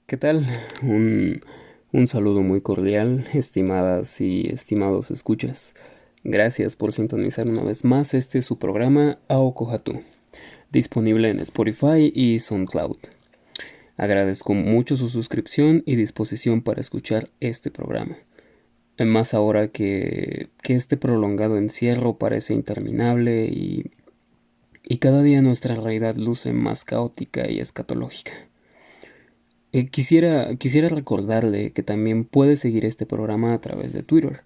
¿Qué tal? Un saludo muy cordial, estimadas y estimados escuchas. Gracias por sintonizar una vez más este su programa Aokohatu, disponible en Spotify y SoundCloud. Agradezco mucho su suscripción y disposición para escuchar este programa. Más ahora que este prolongado encierro parece interminable y cada día nuestra realidad luce más caótica y escatológica. Quisiera recordarle que también puede seguir este programa a través de Twitter.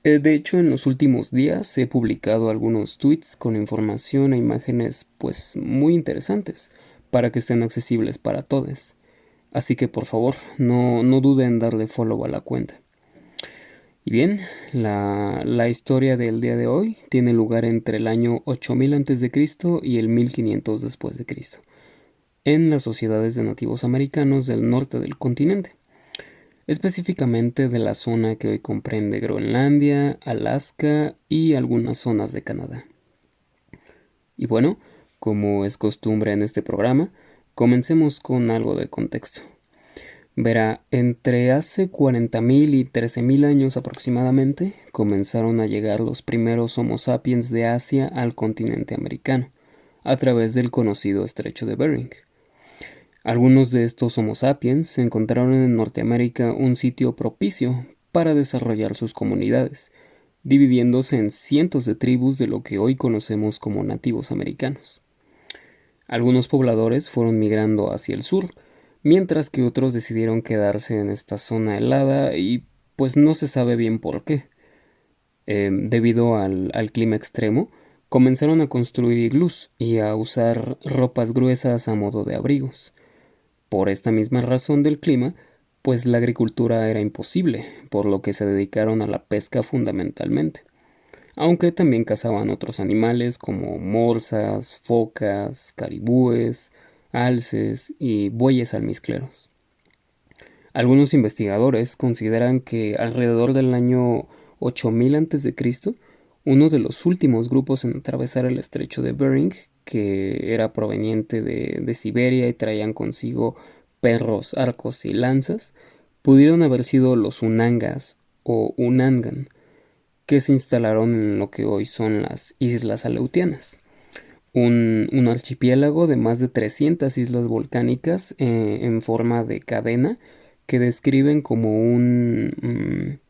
De hecho, en los últimos días he publicado algunos tweets con información e imágenes pues muy interesantes para que estén accesibles para todos. Así que por favor, no duden en darle follow a la cuenta. Y bien, la historia del día de hoy tiene lugar entre el año 8000 a.C. y el 1500 después de Cristo, en las sociedades de nativos americanos del norte del continente, específicamente de la zona que hoy comprende Groenlandia, Alaska y algunas zonas de Canadá. Y bueno, como es costumbre en este programa, comencemos con algo de contexto. Verá, entre hace 40.000 y 13.000 años aproximadamente, comenzaron a llegar los primeros Homo sapiens de Asia al continente americano, a través del conocido estrecho de Bering. Algunos de estos Homo sapiens encontraron en Norteamérica un sitio propicio para desarrollar sus comunidades, dividiéndose en cientos de tribus de lo que hoy conocemos como nativos americanos. Algunos pobladores fueron migrando hacia el sur, mientras que otros decidieron quedarse en esta zona helada y pues no se sabe bien por qué. Debido al clima extremo, comenzaron a construir iglús y a usar ropas gruesas a modo de abrigos. Por esta misma razón del clima, pues la agricultura era imposible, por lo que se dedicaron a la pesca fundamentalmente, aunque también cazaban otros animales como morsas, focas, caribúes, alces y bueyes almizcleros. Algunos investigadores consideran que alrededor del año 8000 a.C., uno de los últimos grupos en atravesar el estrecho de Bering, que era proveniente de Siberia y traían consigo perros, arcos y lanzas, pudieron haber sido los Unangas o Unangan, que se instalaron en lo que hoy son las Islas Aleutianas, un archipiélago de más de 300 islas volcánicas en forma de cadena que describen como un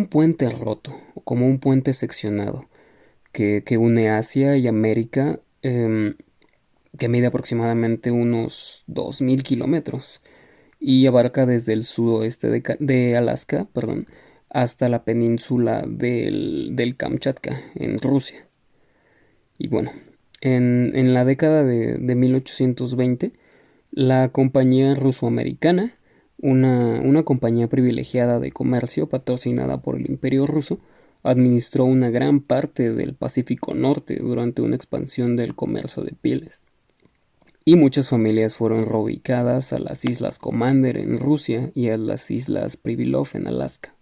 puente roto o como un puente seccionado que une Asia y América, que mide aproximadamente unos 2000 kilómetros y abarca desde el sudoeste de Alaska, perdón, hasta la península del Kamchatka, en Rusia. Y bueno, en la década de 1820, la compañía ruso-americana, una compañía privilegiada de comercio patrocinada por el Imperio ruso, administró una gran parte del Pacífico Norte durante una expansión del comercio de pieles. Y muchas familias fueron reubicadas a las Islas Commander en Rusia y a las Islas Pribilov en Alaska.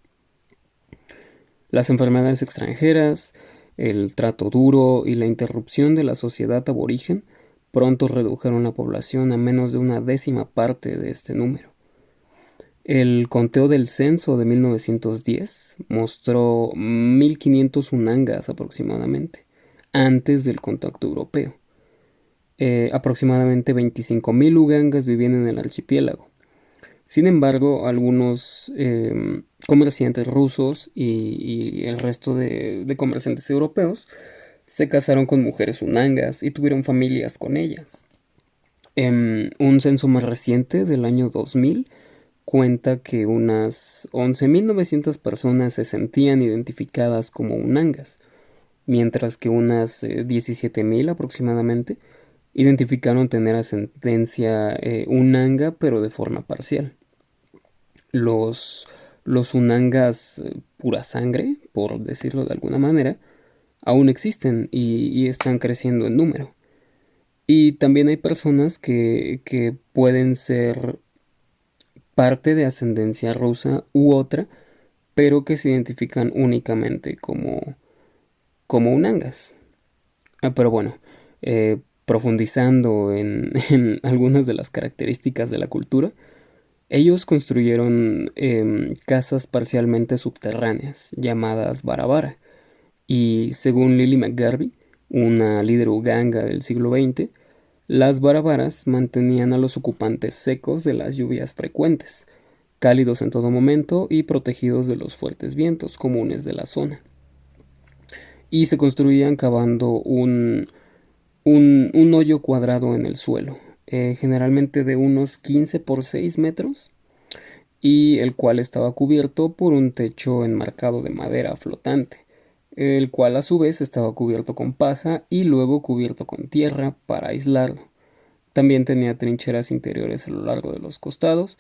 Las enfermedades extranjeras, el trato duro y la interrupción de la sociedad aborigen pronto redujeron la población a menos de una décima parte de este número. El conteo del censo de 1910 mostró 1500 unangas aproximadamente, antes del contacto europeo. Aproximadamente 25.000 ugangas vivían en el archipiélago. Sin embargo, algunos comerciantes rusos y el resto de comerciantes europeos se casaron con mujeres unangas y tuvieron familias con ellas. Un censo más reciente del año 2000 cuenta que unas 11.900 personas se sentían identificadas como unangas, mientras que unas 17.000 aproximadamente identificaron tener ascendencia unanga pero de forma parcial. Los, los unangas pura sangre, por decirlo de alguna manera, aún existen y están creciendo en número. Y también hay personas que pueden ser parte de ascendencia rusa u otra, pero que se identifican únicamente como unangas. Pero bueno, profundizando en algunas de las características de la cultura, Ellos construyeron casas parcialmente subterráneas, llamadas Barabara, y según Lily McGarvey, una líder uganga del siglo XX, las barabaras mantenían a los ocupantes secos de las lluvias frecuentes, cálidos en todo momento y protegidos de los fuertes vientos comunes de la zona. Y se construían cavando un hoyo cuadrado en el suelo, generalmente de unos 15 por 6 metros, y el cual estaba cubierto por un techo enmarcado de madera flotante, el cual a su vez estaba cubierto con paja y luego cubierto con tierra para aislarlo. También tenía trincheras interiores a lo largo de los costados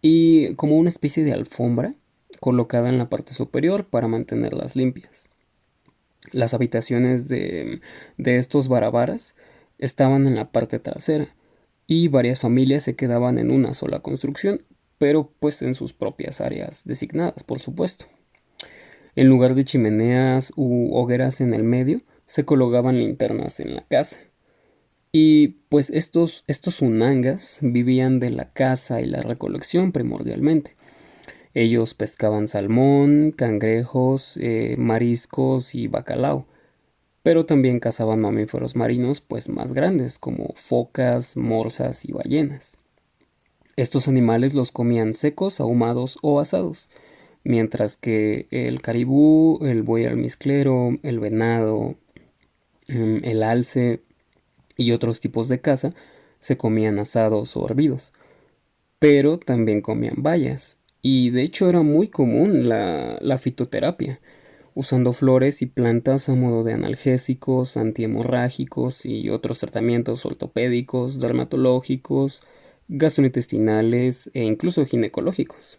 y como una especie de alfombra colocada en la parte superior para mantenerlas limpias. Las habitaciones de estos barabaras estaban en la parte trasera y varias familias se quedaban en una sola construcción, pero pues en sus propias áreas designadas, por supuesto. En lugar de chimeneas u hogueras en el medio, se colocaban linternas en la casa. Y pues estos unangas vivían de la caza y la recolección primordialmente. Ellos pescaban salmón, cangrejos, mariscos y bacalao, pero también cazaban mamíferos marinos pues más grandes como focas, morsas y ballenas. Estos animales los comían secos, ahumados o asados, mientras que el caribú, el buey almizclero, el venado, el alce y otros tipos de caza se comían asados o hervidos, pero también comían bayas, y de hecho era muy común la fitoterapia, usando flores y plantas a modo de analgésicos, antihemorrágicos y otros tratamientos ortopédicos, dermatológicos, gastrointestinales e incluso ginecológicos.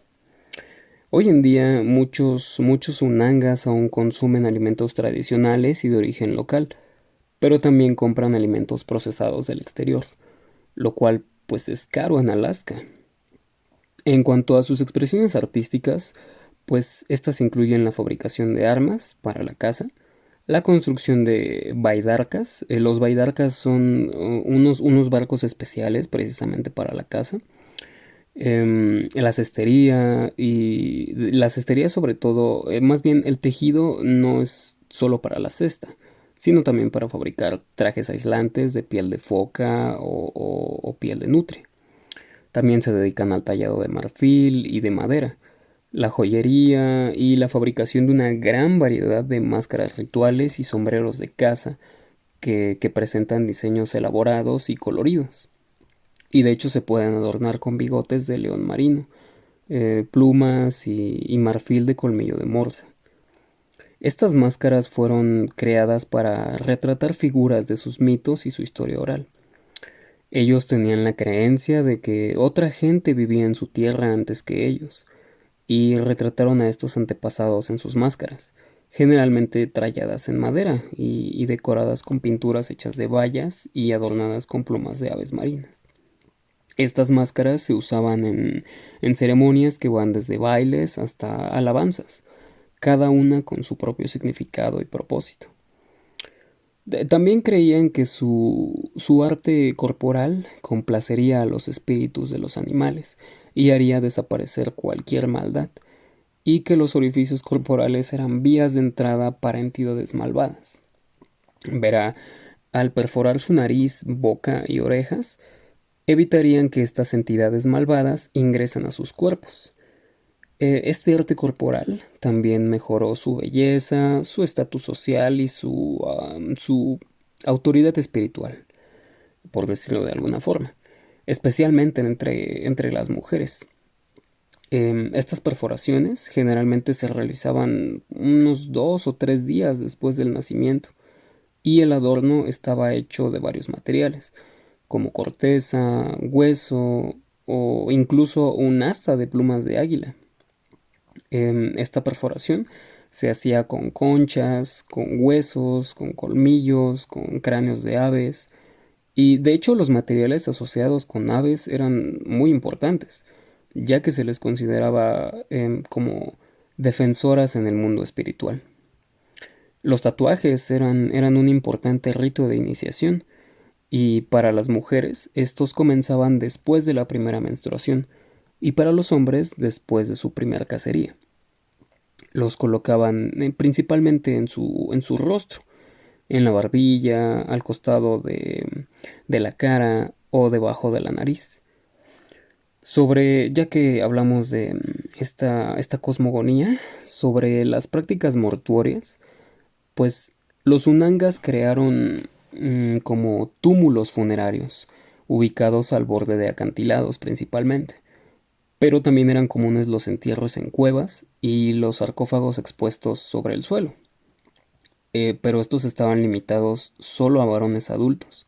Hoy en día muchos unangas aún consumen alimentos tradicionales y de origen local, pero también compran alimentos procesados del exterior, lo cual pues es caro en Alaska. En cuanto a sus expresiones artísticas, pues estas incluyen la fabricación de armas para la caza, la construcción de baidarcas. Los baidarcas son unos barcos especiales precisamente para la caza. La cestería y la cestería sobre todo, más bien el tejido no es solo para la cesta, sino también para fabricar trajes aislantes de piel de foca o piel de nutria. También se dedican al tallado de marfil y de madera, la joyería y la fabricación de una gran variedad de máscaras rituales y sombreros de caza que presentan diseños elaborados y coloridos. Y de hecho se pueden adornar con bigotes de león marino, plumas y marfil de colmillo de morsa. Estas máscaras fueron creadas para retratar figuras de sus mitos y su historia oral. Ellos tenían la creencia de que otra gente vivía en su tierra antes que ellos, y retrataron a estos antepasados en sus máscaras, generalmente talladas en madera y decoradas con pinturas hechas de bayas y adornadas con plumas de aves marinas. Estas máscaras se usaban en ceremonias que van desde bailes hasta alabanzas, cada una con su propio significado y propósito. También creían que su arte corporal complacería a los espíritus de los animales y haría desaparecer cualquier maldad, y que los orificios corporales eran vías de entrada para entidades malvadas. Verá, al perforar su nariz, boca y orejas, evitarían que estas entidades malvadas ingresen a sus cuerpos. Este arte corporal también mejoró su belleza, su estatus social y su autoridad espiritual, por decirlo de alguna forma, especialmente entre las mujeres. Estas perforaciones generalmente se realizaban unos 2 o 3 días después del nacimiento, y el adorno estaba hecho de varios materiales, como corteza, hueso o incluso un asta de plumas de águila. Esta perforación se hacía con conchas, con huesos, con colmillos, con cráneos de aves, y de hecho los materiales asociados con aves eran muy importantes, ya que se les consideraba como defensoras en el mundo espiritual. Los tatuajes eran un importante rito de iniciación, y para las mujeres estos comenzaban después de la primera menstruación y para los hombres después de su primera cacería. Los colocaban principalmente en su rostro, en la barbilla, al costado de la cara o debajo de la nariz. Ya que hablamos de esta cosmogonía, sobre las prácticas mortuorias, pues los unangas crearon como túmulos funerarios, ubicados al borde de acantilados principalmente, pero también eran comunes los entierros en cuevas y los sarcófagos expuestos sobre el suelo. Pero estos estaban limitados solo a varones adultos,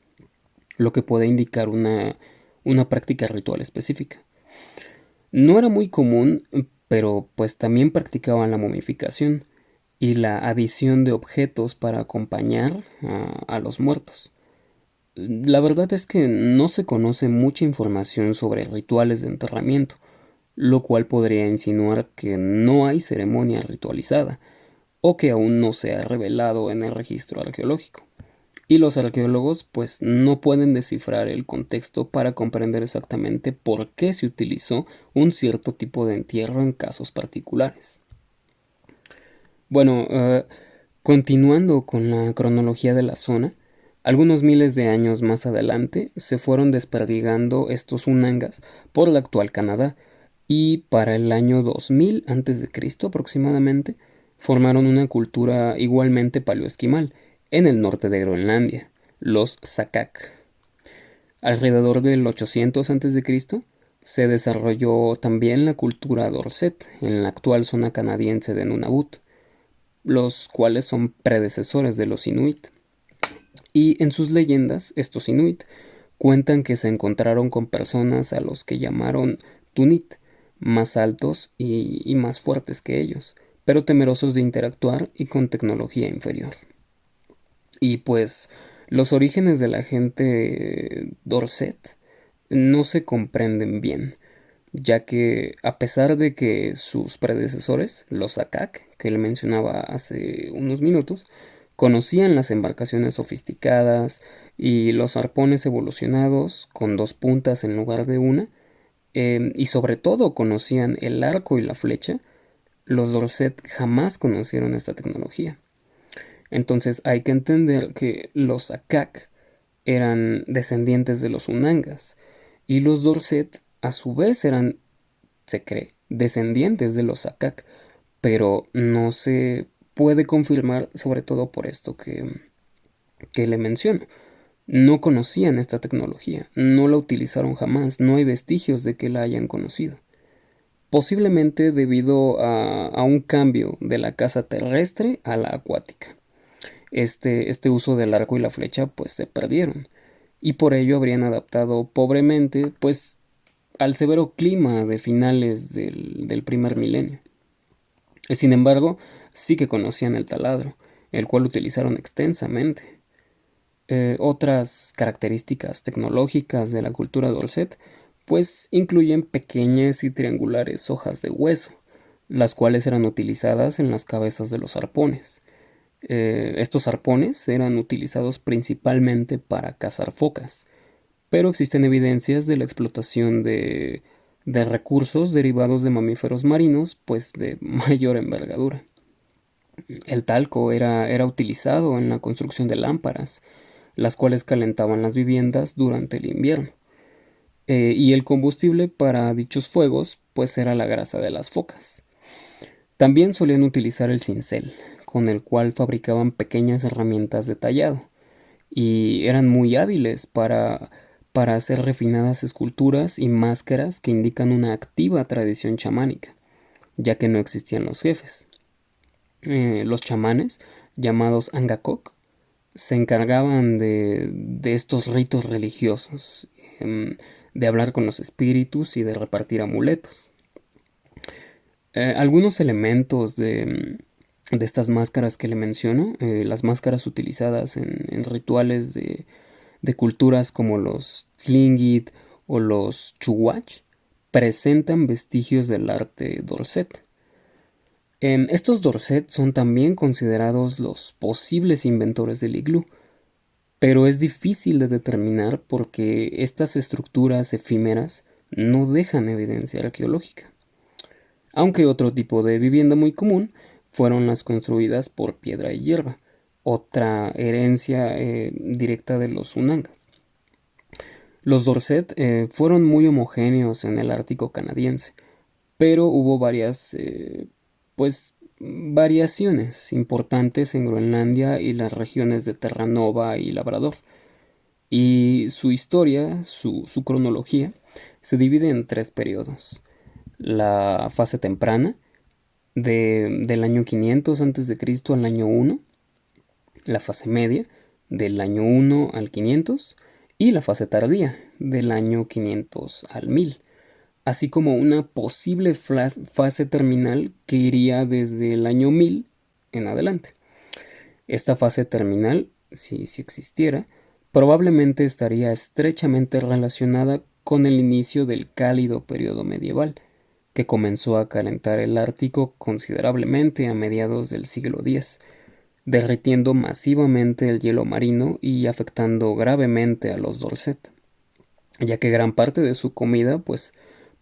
lo que puede indicar una práctica ritual específica. No era muy común, pero pues también practicaban la momificación y la adición de objetos para acompañar a los muertos. La verdad es que no se conoce mucha información sobre rituales de enterramiento, lo cual podría insinuar que no hay ceremonia ritualizada o que aún no se ha revelado en el registro arqueológico. Y los arqueólogos pues no pueden descifrar el contexto para comprender exactamente por qué se utilizó un cierto tipo de entierro en casos particulares. Bueno, continuando con la cronología de la zona, algunos miles de años más adelante se fueron desperdigando estos unangas por el actual Canadá y para el año 2000 a.C. aproximadamente formaron una cultura igualmente paleoesquimal en el norte de Groenlandia, los Sakak. Alrededor del 800 a.C. se desarrolló también la cultura Dorset en la actual zona canadiense de Nunavut, los cuales son predecesores de los Inuit. Y en sus leyendas, estos Inuit cuentan que se encontraron con personas a los que llamaron Tunit, más altos y más fuertes que ellos, pero temerosos de interactuar y con tecnología inferior. Y pues los orígenes de la gente Dorset no se comprenden bien, ya que a pesar de que sus predecesores, los Akak, que le mencionaba hace unos minutos, conocían las embarcaciones sofisticadas y los arpones evolucionados con dos puntas en lugar de una, y sobre todo conocían el arco y la flecha, los Dorset jamás conocieron esta tecnología. Entonces hay que entender que los Akak eran descendientes de los Unangas y los Dorset a su vez eran, se cree, descendientes de los Akak, pero no se puede confirmar, sobre todo por esto que le menciono. No conocían esta tecnología, no la utilizaron jamás, no hay vestigios de que la hayan conocido. Posiblemente debido a un cambio de la caza terrestre a la acuática. Este uso del arco y la flecha pues se perdieron y por ello habrían adaptado pobremente pues al severo clima de finales del primer milenio. Sin embargo, sí que conocían el taladro, el cual utilizaron extensamente. Otras características tecnológicas de la cultura Dorset pues incluyen pequeñas y triangulares hojas de hueso, las cuales eran utilizadas en las cabezas de los arpones. Estos arpones eran utilizados principalmente para cazar focas, pero existen evidencias de la explotación de recursos derivados de mamíferos marinos, pues de mayor envergadura. El talco era utilizado en la construcción de lámparas, las cuales calentaban las viviendas durante el invierno. Y el combustible para dichos fuegos, pues era la grasa de las focas. También solían utilizar el cincel, con el cual fabricaban pequeñas herramientas de tallado, y eran muy hábiles para hacer refinadas esculturas y máscaras que indican una activa tradición chamánica, ya que no existían los jefes. Los chamanes, llamados Angakok, se encargaban de estos ritos religiosos, de hablar con los espíritus y de repartir amuletos. Algunos elementos de estas máscaras que le menciono, las máscaras utilizadas en rituales de culturas como los Tlingit o los Chuwach, presentan vestigios del arte Dorset. Estos Dorset son también considerados los posibles inventores del iglú, pero es difícil de determinar porque estas estructuras efímeras no dejan evidencia arqueológica. Aunque otro tipo de vivienda muy común fueron las construidas por piedra y hierba, otra herencia directa de los Unangas. Los Dorset fueron muy homogéneos en el Ártico canadiense, pero hubo varias, pues, variaciones importantes en Groenlandia y las regiones de Terranova y Labrador. Y su historia, su cronología, se divide en tres periodos. La fase temprana, del año 500 a.C. al año 1, la fase media, del año 1 al 500, y la fase tardía, del año 500 al 1000, así como una posible fase terminal que iría desde el año 1000 en adelante. Esta fase terminal, si existiera, probablemente estaría estrechamente relacionada con el inicio del cálido periodo medieval, que comenzó a calentar el Ártico considerablemente a mediados del siglo X, derritiendo masivamente el hielo marino y afectando gravemente a los Dorset, ya que gran parte de su comida pues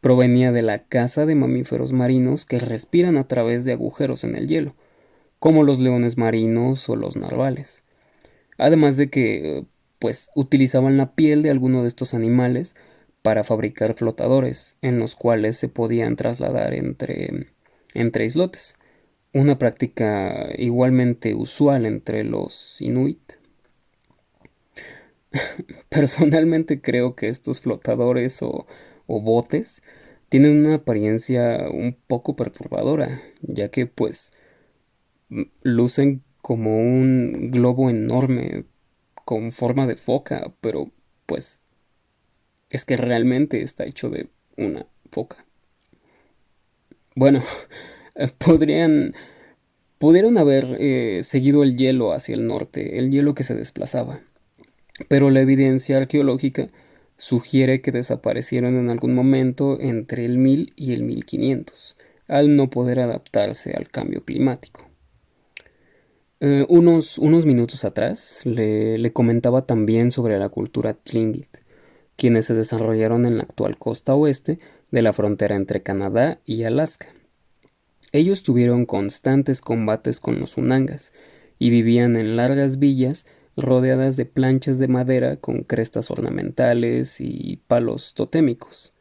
provenía de la caza de mamíferos marinos que respiran a través de agujeros en el hielo, como los leones marinos o los narvales. Además de que pues utilizaban la piel de alguno de estos animales para fabricar flotadores en los cuales se podían trasladar entre islotes, una práctica igualmente usual entre los inuit. Personalmente creo que estos flotadores o botes tienen una apariencia un poco perturbadora, ya que pues lucen como un globo enorme con forma de foca, pero pues es que realmente está hecho de una foca. Bueno, podrían pudieron haber seguido el hielo hacia el norte, el hielo que se desplazaba, pero la evidencia arqueológica sugiere que desaparecieron en algún momento entre el 1000 y el 1500, al no poder adaptarse al cambio climático. Unos minutos atrás le comentaba también sobre la cultura Tlingit, quienes se desarrollaron en la actual costa oeste de la frontera entre Canadá y Alaska. Ellos tuvieron constantes combates con los Unangas y vivían en largas villas rodeadas de planchas de madera con crestas ornamentales y palos totémicos,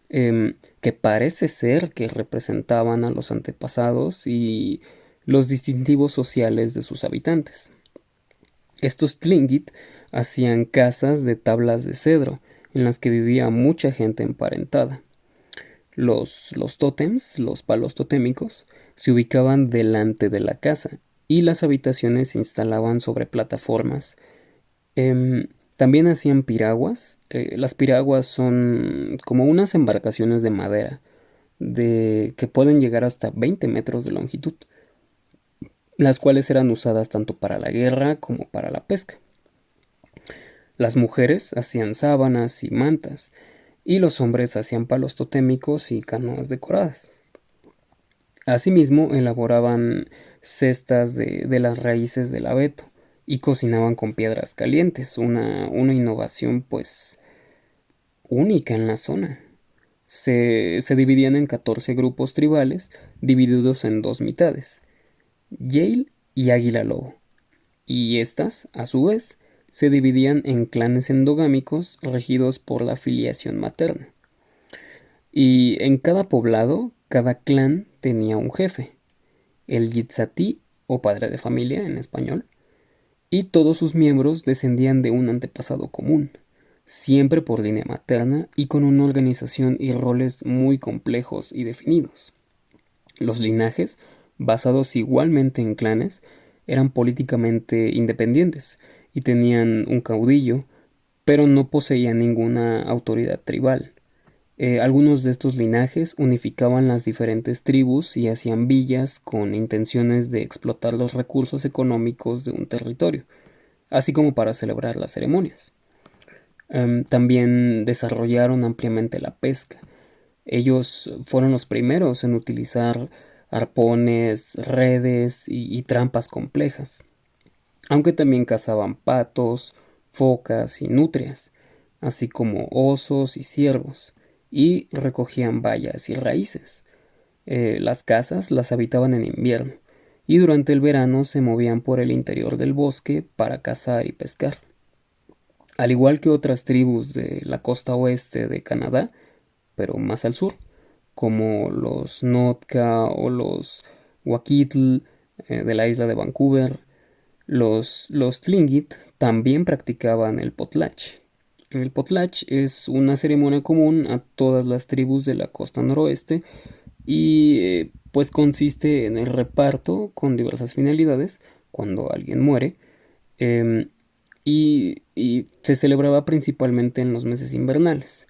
que parece ser que representaban a los antepasados y los distintivos sociales de sus habitantes. Estos Tlingit hacían casas de tablas de cedro en las que vivía mucha gente emparentada. Los tótems, los palos totémicos, se ubicaban delante de la casa y las habitaciones se instalaban sobre plataformas. También hacían piraguas. Las piraguas son como unas embarcaciones de madera que pueden llegar hasta 20 metros de longitud, las cuales eran usadas tanto para la guerra como para la pesca. Las mujeres hacían sábanas y mantas, y los hombres hacían palos totémicos y canoas decoradas. Asimismo, elaboraban cestas de las raíces del abeto y cocinaban con piedras calientes, una innovación pues única en la zona. Se dividían en 14 grupos tribales, divididos en dos mitades, Yale y Águila Lobo, y estas, a su vez, se dividían en clanes endogámicos regidos por la filiación materna. Y en cada poblado, cada clan tenía un jefe, el Yitzhati o padre de familia en español, y todos sus miembros descendían de un antepasado común, siempre por línea materna y con una organización y roles muy complejos y definidos. Los linajes, basados igualmente en clanes, eran políticamente independientes y tenían un caudillo, pero no poseían ninguna autoridad tribal. Algunos de estos linajes unificaban las diferentes tribus y hacían villas con intenciones de explotar los recursos económicos de un territorio, así como para celebrar las ceremonias. También desarrollaron ampliamente la pesca. Ellos fueron los primeros en utilizar arpones, redes y trampas complejas, aunque también cazaban patos, focas y nutrias, así como osos y ciervos. y recogían bayas y raíces. Las casas las habitaban en invierno y durante el verano se movían por el interior del bosque para cazar y pescar. Al igual que otras tribus de la costa oeste de Canadá, pero más al sur, como los Nootka o los Wakitl de la isla de Vancouver, los Tlingit también practicaban el potlatch. El potlatch es una ceremonia común a todas las tribus de la costa noroeste y pues consiste en el reparto con diversas finalidades cuando alguien muere, em, y se celebraba principalmente en los meses invernales.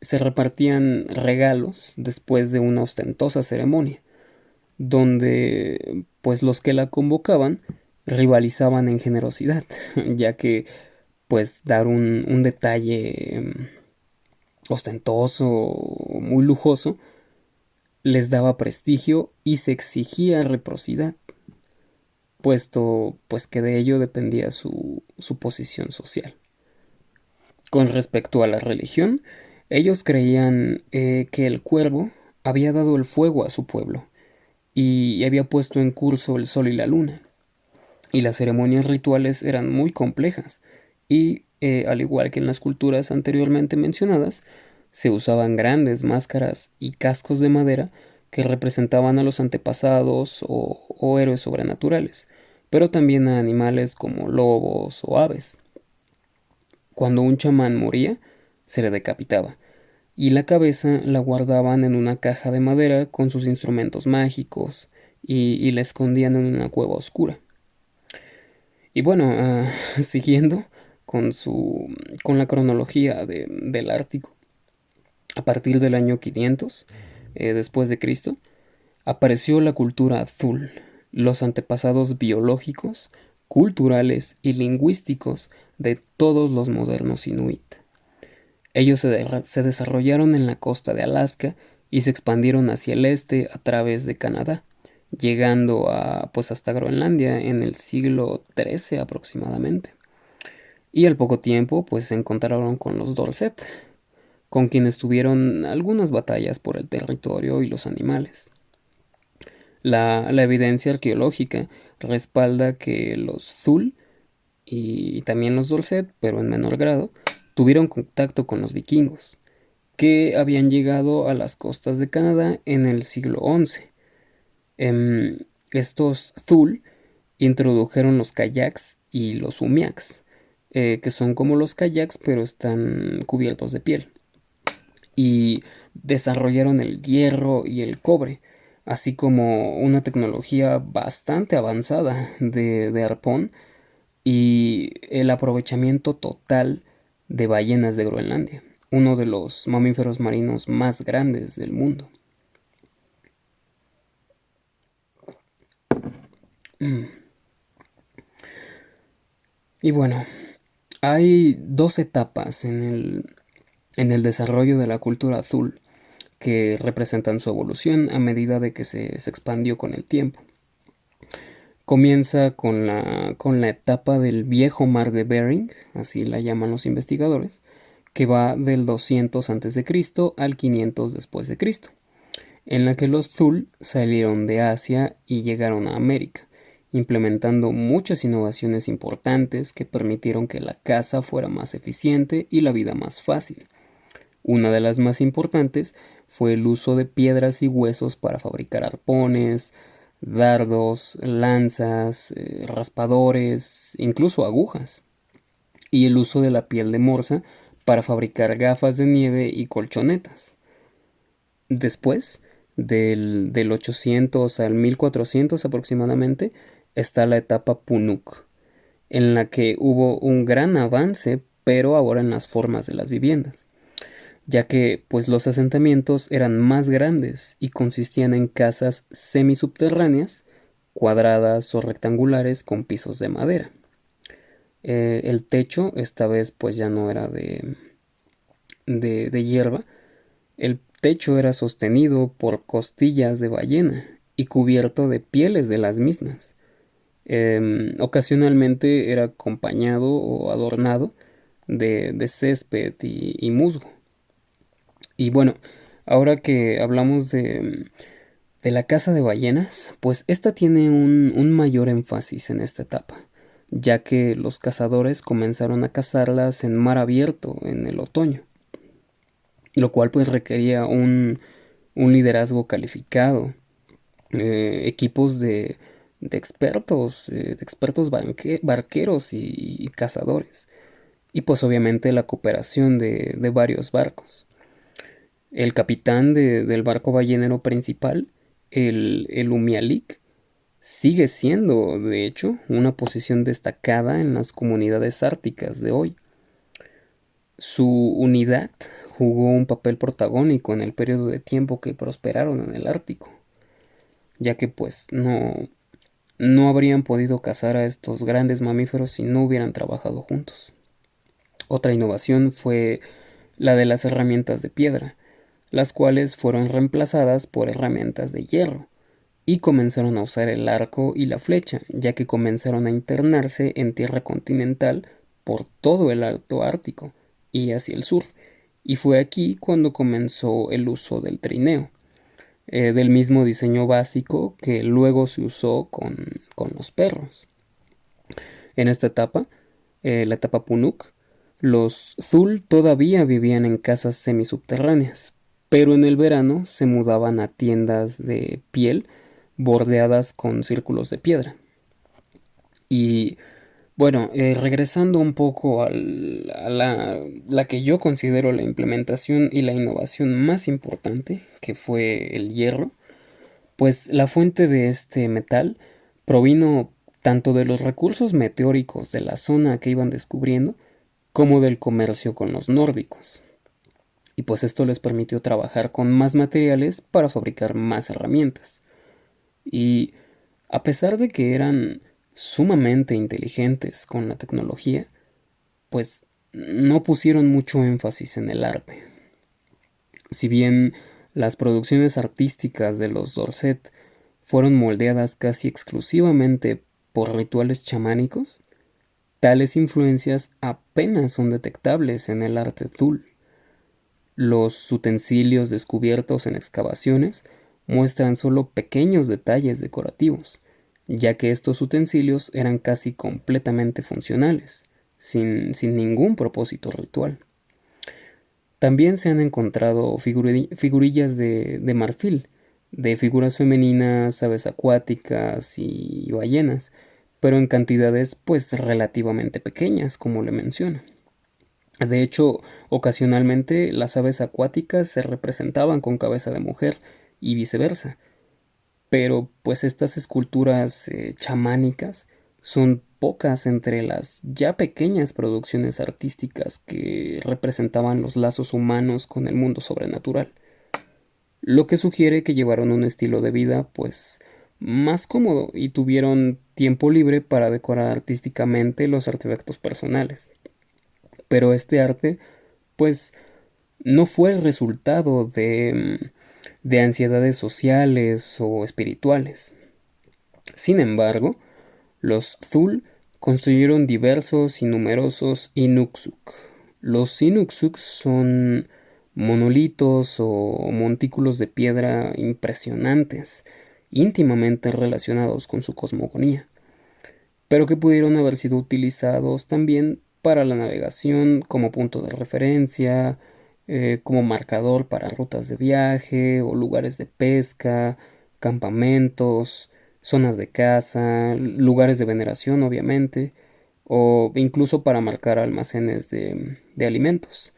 Se repartían regalos después de una ostentosa ceremonia, donde pues los que la convocaban rivalizaban en generosidad, ya que pues dar un detalle ostentoso, muy lujoso, les daba prestigio y se exigía reciprocidad, puesto pues que de ello dependía su posición social. Con respecto a la religión, ellos creían que el cuervo había dado el fuego a su pueblo y había puesto en curso el sol y la luna. Y las ceremonias rituales eran muy complejas y, al igual que en las culturas anteriormente mencionadas, se usaban grandes máscaras y cascos de madera que representaban a los antepasados o héroes sobrenaturales, pero también a animales como lobos o aves. Cuando un chamán moría, se le decapitaba, y la cabeza la guardaban en una caja de madera con sus instrumentos mágicos y la escondían en una cueva oscura. Y bueno, siguiendo con con la cronología del Ártico, a partir del año 500 después de Cristo, apareció la cultura azul, los antepasados biológicos, culturales y lingüísticos de todos los modernos inuit. Ellos se desarrollaron en la costa de Alaska y se expandieron hacia el este a través de Canadá, llegando pues hasta Groenlandia en el siglo XIII aproximadamente. Y al poco tiempo pues se encontraron con los Dorset, con quienes tuvieron algunas batallas por el territorio y los animales. La evidencia arqueológica respalda que los Zul y también los Dorset, pero en menor grado, tuvieron contacto con los vikingos, que habían llegado a las costas de Canadá en el siglo XI. Estos Zul introdujeron los kayaks y los umiaks, que son como los kayaks pero están cubiertos de piel. Y desarrollaron el hierro y el cobre, así como una tecnología bastante avanzada de arpón y el aprovechamiento total de ballenas de Groenlandia, uno de los mamíferos marinos más grandes del mundo. Y bueno, hay dos etapas en el desarrollo de la cultura azul que representan su evolución a medida de que se expandió con el tiempo. Comienza con la etapa del viejo mar de Bering, así la llaman los investigadores, que va del 200 a.C. al 500 después de Cristo, en la que los Zul salieron de Asia y llegaron a América, implementando muchas innovaciones importantes que permitieron que la caza fuera más eficiente y la vida más fácil. Una de las más importantes fue el uso de piedras y huesos para fabricar arpones, dardos, lanzas, raspadores, incluso agujas, y el uso de la piel de morsa para fabricar gafas de nieve y colchonetas. Después, del 800 al 1400 aproximadamente, está la etapa Punuk, en la que hubo un gran avance, pero ahora en las formas de las viviendas, ya que pues los asentamientos eran más grandes y consistían en casas semisubterráneas, cuadradas o rectangulares con pisos de madera. El techo esta vez pues ya no era de hierba, el techo era sostenido por costillas de ballena y cubierto de pieles de las mismas. Ocasionalmente era acompañado o adornado de césped y musgo. Y bueno, ahora que hablamos de la caza de ballenas, pues esta tiene un mayor énfasis en esta etapa, ya que los cazadores comenzaron a cazarlas en mar abierto en el otoño, lo cual pues requería un liderazgo calificado, equipos de expertos barqueros y cazadores, y pues obviamente la cooperación de varios barcos. El capitán del barco ballenero principal, el Umialik, sigue siendo, de hecho, una posición destacada en las comunidades árticas de hoy. Su unidad jugó un papel protagónico en el periodo de tiempo que prosperaron en el Ártico, ya que pues no habrían podido cazar a estos grandes mamíferos si no hubieran trabajado juntos. Otra innovación fue la de las herramientas de piedra, las cuales fueron reemplazadas por herramientas de hierro, y comenzaron a usar el arco y la flecha, ya que comenzaron a internarse en tierra continental por todo el Alto Ártico y hacia el sur, y fue aquí cuando comenzó el uso del trineo, del mismo diseño básico que luego se usó con los perros. En esta etapa, la etapa Punuk, los Zul todavía vivían en casas semisubterráneas, pero en el verano se mudaban a tiendas de piel bordeadas con círculos de piedra. Y bueno, regresando un poco la que yo considero la implementación y la innovación más importante, que fue el hierro, pues la fuente de este metal provino tanto de los recursos meteóricos de la zona que iban descubriendo, como del comercio con los nórdicos. Y pues esto les permitió trabajar con más materiales para fabricar más herramientas. Y a pesar de que eran sumamente inteligentes con la tecnología, pues no pusieron mucho énfasis en el arte. Si bien las producciones artísticas de los Dorset fueron moldeadas casi exclusivamente por rituales chamánicos, tales influencias apenas son detectables en el arte Thule. Los utensilios descubiertos en excavaciones muestran solo pequeños detalles decorativos, ya que estos utensilios eran casi completamente funcionales, sin ningún propósito ritual. También se han encontrado figurillas de marfil, de figuras femeninas, aves acuáticas y ballenas, pero en cantidades pues relativamente pequeñas, como le menciono. De hecho, ocasionalmente las aves acuáticas se representaban con cabeza de mujer y viceversa, pero pues estas esculturas chamánicas son pocas entre las ya pequeñas producciones artísticas que representaban los lazos humanos con el mundo sobrenatural, lo que sugiere que llevaron un estilo de vida pues más cómodo y tuvieron tiempo libre para decorar artísticamente los artefactos personales. Pero este arte pues no fue el resultado de ansiedades sociales o espirituales. Sin embargo, los Thul construyeron diversos y numerosos Inuksuk. Los Inuksuk son monolitos o montículos de piedra impresionantes, íntimamente relacionados con su cosmogonía, pero que pudieron haber sido utilizados también para la navegación como punto de referencia, como marcador para rutas de viaje o lugares de pesca, campamentos, zonas de caza, lugares de veneración obviamente, o incluso para marcar almacenes de alimentos.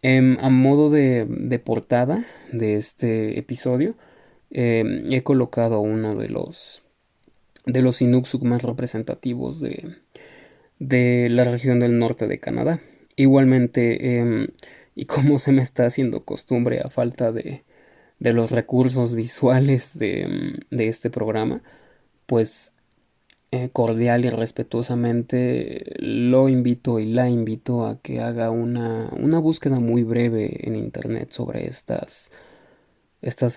A modo de portada de este episodio, he colocado uno de los Inuksuk más representativos de la región del norte de Canadá. Igualmente, y como se me está haciendo costumbre a falta de los recursos visuales de este programa, pues cordial y respetuosamente lo invito y la invito a que haga una búsqueda muy breve en internet sobre estas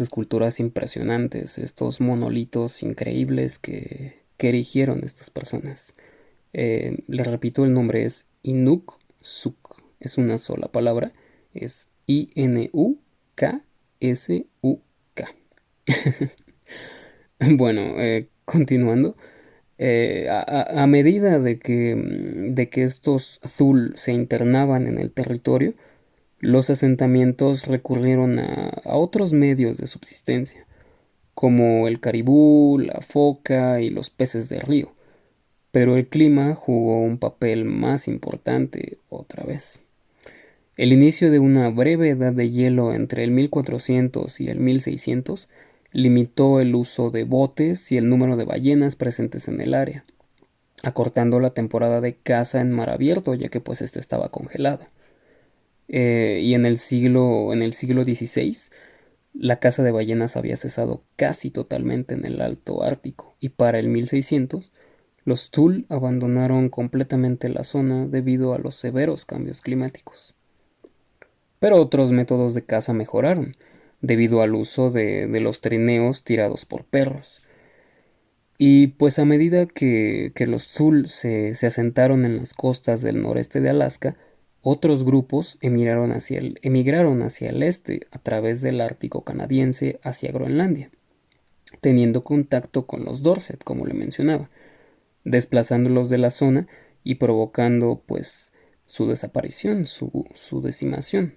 esculturas impresionantes, estos monolitos increíbles que erigieron estas personas. Les repito, el nombre es Inuk Suk, es una sola palabra, es Inuk K-S-U-K. Bueno, continuando. A medida de que estos Thul se internaban en el territorio, los asentamientos recurrieron a otros medios de subsistencia, como el caribú, la foca y los peces de río, pero el clima jugó un papel más importante otra vez. El inicio de una breve edad de hielo entre el 1400 y el 1600 limitó el uso de botes y el número de ballenas presentes en el área, acortando la temporada de caza en mar abierto, ya que pues este estaba congelado. Y en el siglo XVI, la caza de ballenas había cesado casi totalmente en el Alto Ártico, y para el 1600, los Thul abandonaron completamente la zona debido a los severos cambios climáticos. Pero otros métodos de caza mejoraron, debido al uso de los trineos tirados por perros. Y pues a medida que los Thul se asentaron en las costas del noreste de Alaska, otros grupos emigraron hacia el este a través del Ártico canadiense hacia Groenlandia, teniendo contacto con los Dorset, como le mencionaba, desplazándolos de la zona y provocando pues su desaparición, su decimación.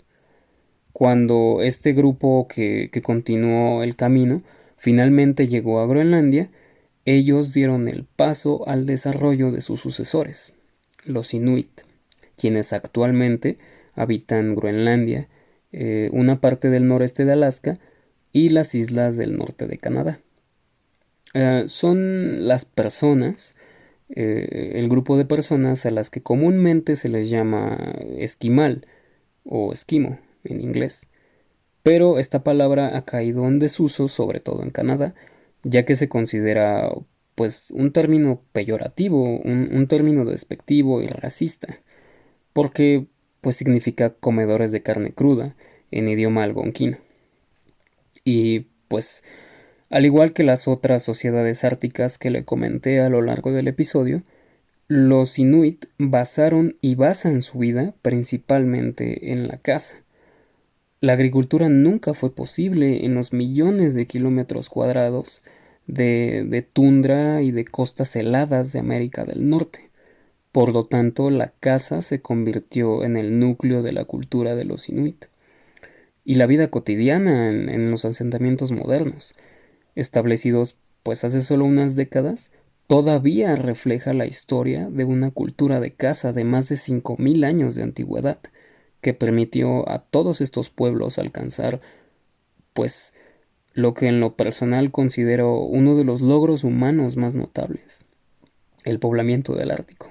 Cuando este grupo que continuó el camino finalmente llegó a Groenlandia, ellos dieron el paso al desarrollo de sus sucesores, los Inuit, quienes actualmente habitan Groenlandia, una parte del noreste de Alaska y las islas del norte de Canadá. Son las personas, el grupo de personas a las que comúnmente se les llama esquimal o esquimo en inglés. Pero esta palabra ha caído en desuso, sobre todo en Canadá, ya que se considera pues un término peyorativo, un término despectivo y racista, porque pues significa comedores de carne cruda en idioma algonquino. Y pues al igual que las otras sociedades árticas que le comenté a lo largo del episodio, los Inuit basaron y basan su vida principalmente en la caza. La agricultura nunca fue posible en los millones de kilómetros cuadrados de tundra y de costas heladas de América del Norte. Por lo tanto, la caza se convirtió en el núcleo de la cultura de los Inuit. Y la vida cotidiana en los asentamientos modernos, establecidos pues hace solo unas décadas, todavía refleja la historia de una cultura de caza de más de 5000 años de antigüedad, que permitió a todos estos pueblos alcanzar, pues, lo que en lo personal considero uno de los logros humanos más notables, el poblamiento del Ártico.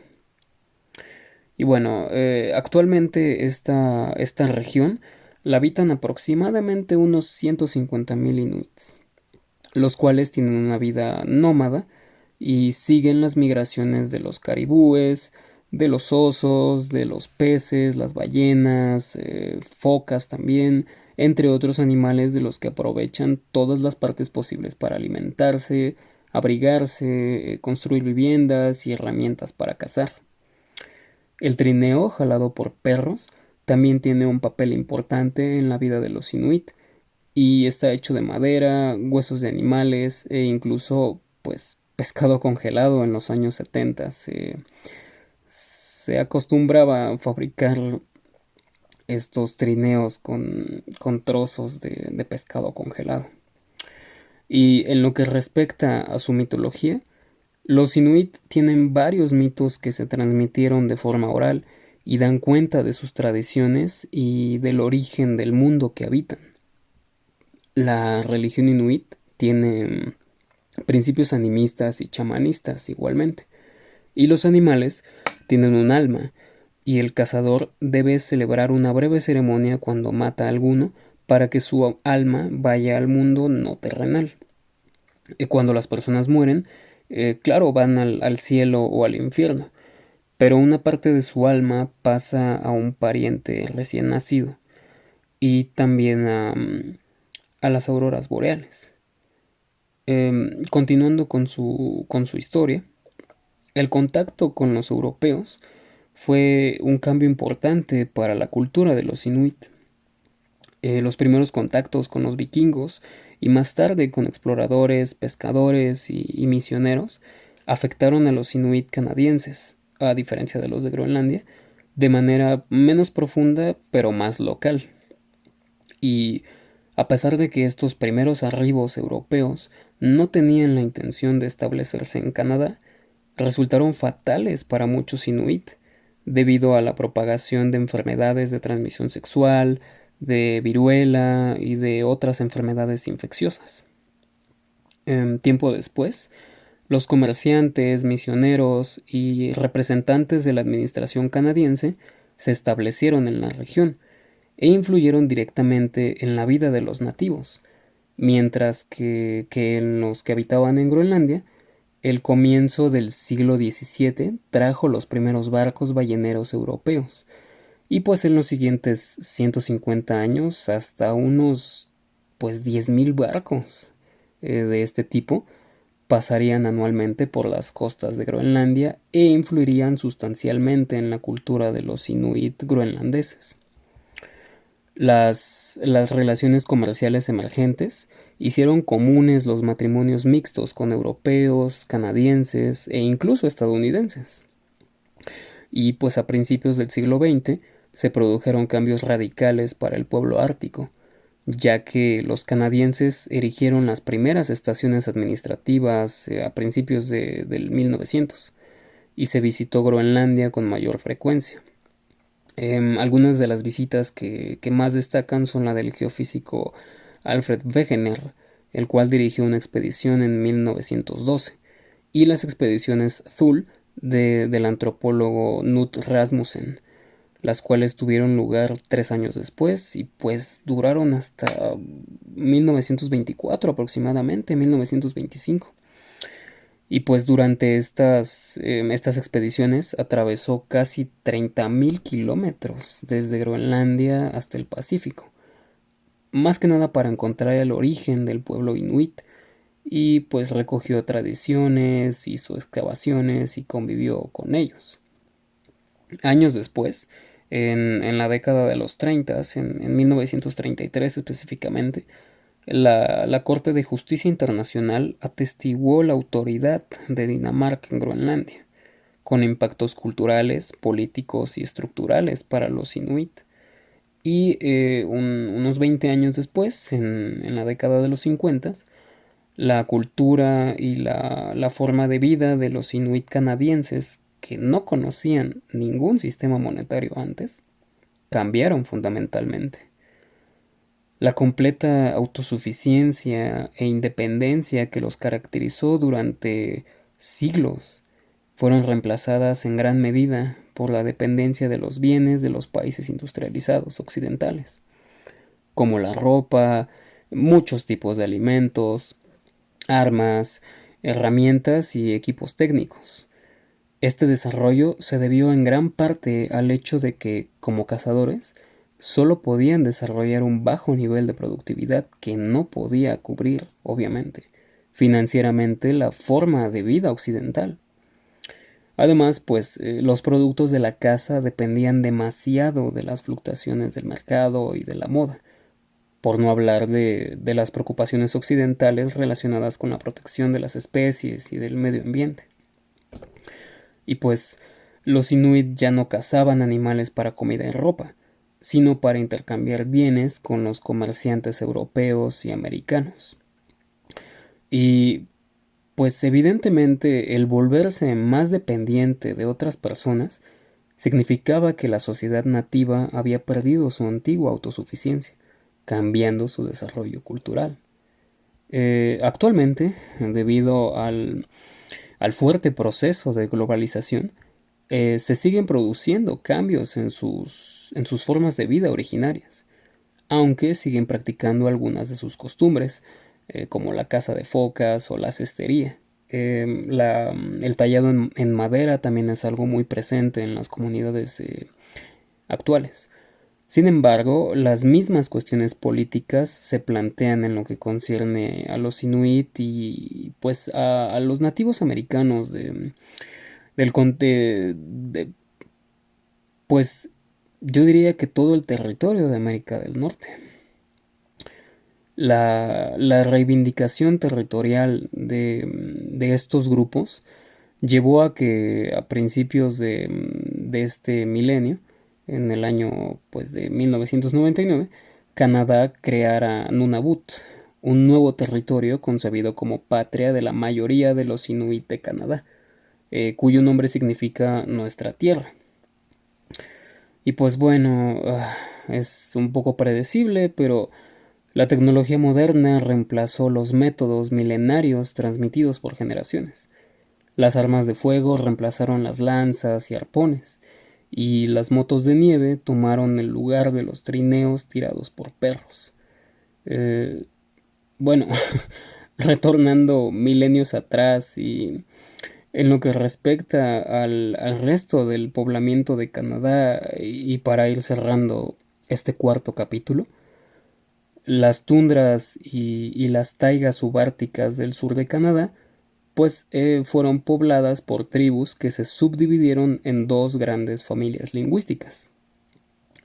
Y bueno, actualmente esta región la habitan aproximadamente unos 150.000 inuits, los cuales tienen una vida nómada y siguen las migraciones de los caribúes, de los osos, de los peces, las ballenas, focas también, entre otros animales de los que aprovechan todas las partes posibles para alimentarse, abrigarse, construir viviendas y herramientas para cazar. El trineo, jalado por perros, también tiene un papel importante en la vida de los inuit, y está hecho de madera, huesos de animales e incluso pues pescado congelado. En los años 70 se acostumbraba a fabricar estos trineos con trozos de pescado congelado. Y en lo que respecta a su mitología, los inuit tienen varios mitos que se transmitieron de forma oral y dan cuenta de sus tradiciones y del origen del mundo que habitan. La religión inuit tiene principios animistas y chamanistas igualmente, y los animales tienen un alma, y el cazador debe celebrar una breve ceremonia cuando mata a alguno para que su alma vaya al mundo no terrenal. Y cuando las personas mueren, claro, van al cielo o al infierno, pero una parte de su alma pasa a un pariente recién nacido, y también a las auroras boreales. Continuando con su historia, el contacto con los europeos fue un cambio importante para la cultura de los inuit. Los primeros contactos con los vikingos y más tarde con exploradores, pescadores y misioneros afectaron a los inuit canadienses, a diferencia de los de Groenlandia, de manera menos profunda pero más local. Y a pesar de que estos primeros arribos europeos no tenían la intención de establecerse en Canadá, resultaron fatales para muchos inuit debido a la propagación de enfermedades de transmisión sexual, de viruela y de otras enfermedades infecciosas. Tiempo después, los comerciantes, misioneros y representantes de la administración canadiense se establecieron en la región e influyeron directamente en la vida de los nativos, mientras que en los que habitaban en Groenlandia, el comienzo del siglo XVII trajo los primeros barcos balleneros europeos, y pues en los siguientes 150 años hasta unos pues 10.000 barcos de este tipo pasarían anualmente por las costas de Groenlandia e influirían sustancialmente en la cultura de los inuit groenlandeses. Las relaciones comerciales emergentes hicieron comunes los matrimonios mixtos con europeos, canadienses e incluso estadounidenses. Y pues a principios del siglo XX se produjeron cambios radicales para el pueblo ártico, ya que los canadienses erigieron las primeras estaciones administrativas a principios del 1900 y se visitó Groenlandia con mayor frecuencia. Algunas de las visitas que más destacan son la del geofísico Alfred Wegener, el cual dirigió una expedición en 1912, y las expediciones Thule del antropólogo Knut Rasmussen, las cuales tuvieron lugar 3 años después y pues duraron hasta 1924 aproximadamente, 1925. Y pues durante estas expediciones atravesó casi 30.000 kilómetros desde Groenlandia hasta el Pacífico, más que nada para encontrar el origen del pueblo inuit, y pues recogió tradiciones, hizo excavaciones y convivió con ellos. Años después, en la década de los 30, en 1933 específicamente, la Corte de Justicia Internacional atestiguó la autoridad de Dinamarca en Groenlandia, con impactos culturales, políticos y estructurales para los inuit. Y unos 20 años después, en la década de los 50, la cultura y la forma de vida de los inuit canadienses, que no conocían ningún sistema monetario antes, cambiaron fundamentalmente. La completa autosuficiencia e independencia que los caracterizó durante siglos fueron reemplazadas en gran medida por la dependencia de los bienes de los países industrializados occidentales, como la ropa, muchos tipos de alimentos, armas, herramientas y equipos técnicos. Este desarrollo se debió en gran parte al hecho de que, como cazadores, solo podían desarrollar un bajo nivel de productividad que no podía cubrir, obviamente, financieramente la forma de vida occidental. Además, pues los productos de la caza dependían demasiado de las fluctuaciones del mercado y de la moda, por no hablar de las preocupaciones occidentales relacionadas con la protección de las especies y del medio ambiente. Y pues los inuit ya no cazaban animales para comida y ropa, sino para intercambiar bienes con los comerciantes europeos y americanos. Y pues evidentemente el volverse más dependiente de otras personas significaba que la sociedad nativa había perdido su antigua autosuficiencia, cambiando su desarrollo cultural. Actualmente, debido al fuerte proceso de globalización, se siguen produciendo cambios en sus formas de vida originarias, aunque siguen practicando algunas de sus costumbres, como la caza de focas o la cestería. El tallado en madera también es algo muy presente en las comunidades actuales. Sin embargo, las mismas cuestiones políticas se plantean en lo que concierne a los inuit y pues a los nativos americanos del pues yo diría que todo el territorio de América del Norte. La reivindicación territorial de estos grupos llevó a que a principios de este milenio, en el año pues de 1999, Canadá creara Nunavut, un nuevo territorio concebido como patria de la mayoría de los Inuit de Canadá, cuyo nombre significa nuestra tierra. Y pues bueno, es un poco predecible, pero la tecnología moderna reemplazó los métodos milenarios transmitidos por generaciones. Las armas de fuego reemplazaron las lanzas y arpones, y las motos de nieve tomaron el lugar de los trineos tirados por perros. Eh, bueno, retornando milenios atrás y en lo que respecta al resto del poblamiento de Canadá y para ir cerrando este cuarto capítulo, las tundras y las taigas subárticas del sur de Canadá pues fueron pobladas por tribus que se subdividieron en dos grandes familias lingüísticas.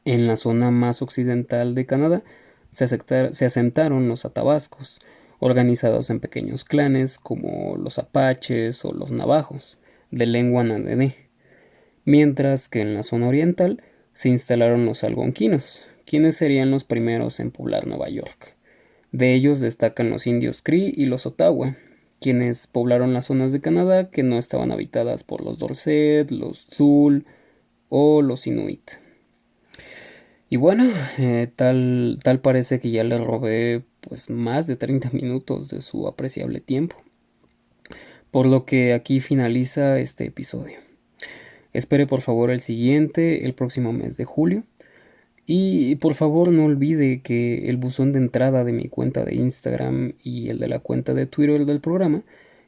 En la zona más occidental de Canadá se asentaron los atabascos, organizados en pequeños clanes como los apaches o los navajos, de lengua nanené, mientras que en la zona oriental se instalaron los algonquinos, quienes serían los primeros en poblar Nueva York. De ellos destacan los indios Cree y los Ottawa, quienes poblaron las zonas de Canadá que no estaban habitadas por los Dorset, los Thule o los Inuit. Y bueno, tal parece que ya le robé pues más de 30 minutos de su apreciable tiempo, por lo que aquí finaliza este episodio. Espere por favor el siguiente, el próximo mes de julio. Y por favor no olvide que el buzón de entrada de mi cuenta de Instagram y el de la cuenta de Twitter del programa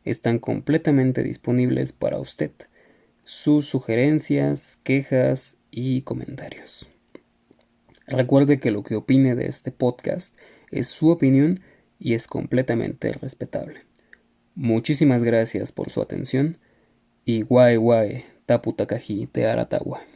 están completamente disponibles para usted. Sus sugerencias, quejas y comentarios. Recuerde que lo que opine de este podcast es su opinión y es completamente respetable. Muchísimas gracias por su atención y guay guay tapu takaji te aratagua.